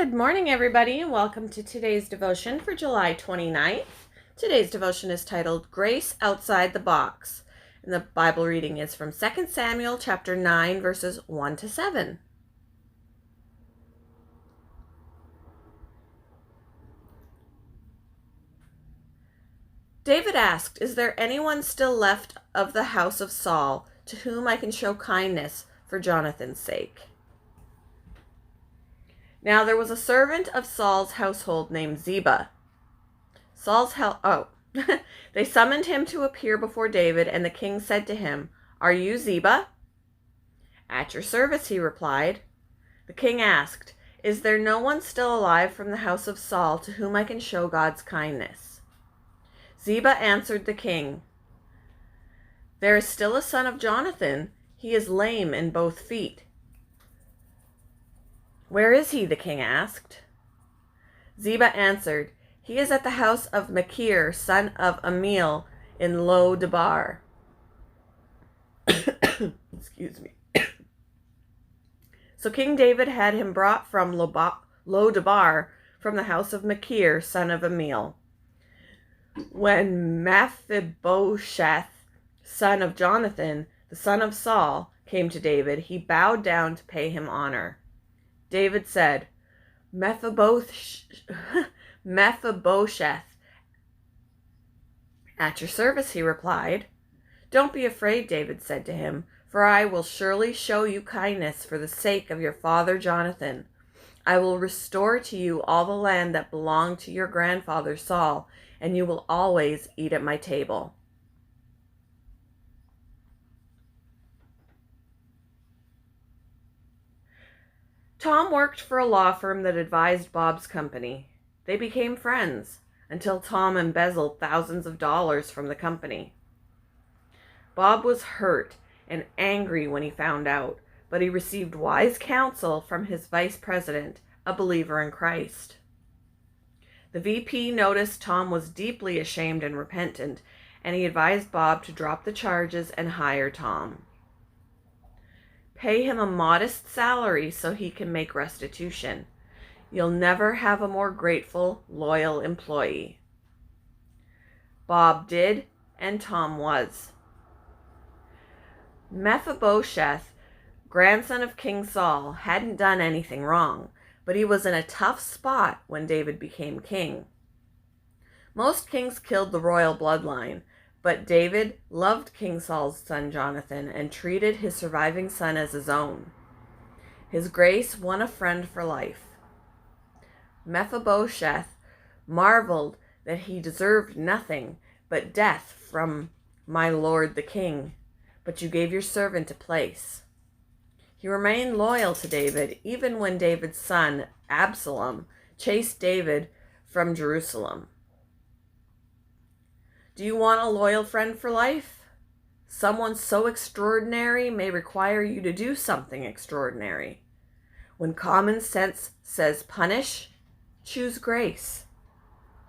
Good morning, everybody, and welcome to today's devotion for July 29th. Today's devotion is titled Grace Outside the Box, and the Bible reading is from 2 Samuel chapter 9, verses 1 to 7. David asked, "Is there anyone still left of the house of Saul to whom I can show kindness for Jonathan's sake?" Now there was a servant of Saul's household named Ziba. They summoned him to appear before David, and the king said to him, "Are you Ziba?" "At your service," he replied. The king asked, "Is there no one still alive from the house of Saul to whom I can show God's kindness?" Ziba answered the king, "There is still a son of Jonathan. He is lame in both feet." "Where is he?" the king asked. Ziba answered, "He is at the house of Machir, son of Ammiel, in Lo-debar." Excuse me. So King David had him brought from Lo-debar, from the house of Machir, son of Ammiel. When Mephibosheth, son of Jonathan, the son of Saul, came to David, he bowed down to pay him honor. David said, Mephibosheth, "At your service," he replied. "Don't be afraid," David said to him, "for I will surely show you kindness for the sake of your father Jonathan. I will restore to you all the land that belonged to your grandfather Saul, and you will always eat at my table." Tom worked for a law firm that advised Bob's company. They became friends until Tom embezzled thousands of dollars from the company. Bob was hurt and angry when he found out, but he received wise counsel from his vice president, a believer in Christ. The VP noticed Tom was deeply ashamed and repentant, and he advised Bob to drop the charges and hire Tom. Pay him a modest salary so he can make restitution. You'll never have a more grateful, loyal employee. Bob did, and Tom was. Mephibosheth, grandson of King Saul, hadn't done anything wrong, but he was in a tough spot when David became king. Most kings killed the royal bloodline, but David loved King Saul's son Jonathan and treated his surviving son as his own. His grace won a friend for life. Mephibosheth marveled that he deserved nothing but death from my lord the king, but you gave your servant a place. He remained loyal to David even when David's son, Absalom, chased David from Jerusalem. Do you want a loyal friend for life? Someone so extraordinary may require you to do something extraordinary. When common sense says punish, choose grace.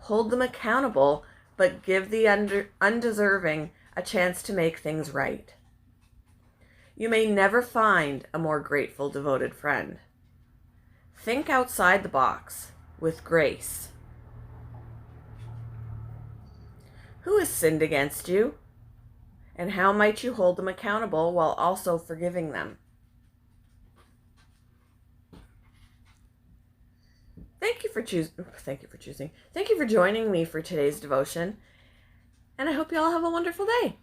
Hold them accountable, but give the undeserving a chance to make things right. You may never find a more grateful, devoted friend. Think outside the box with grace. Who has sinned against you? And how might you hold them accountable while also forgiving them? Thank you for joining me for today's devotion, and I hope you all have a wonderful day.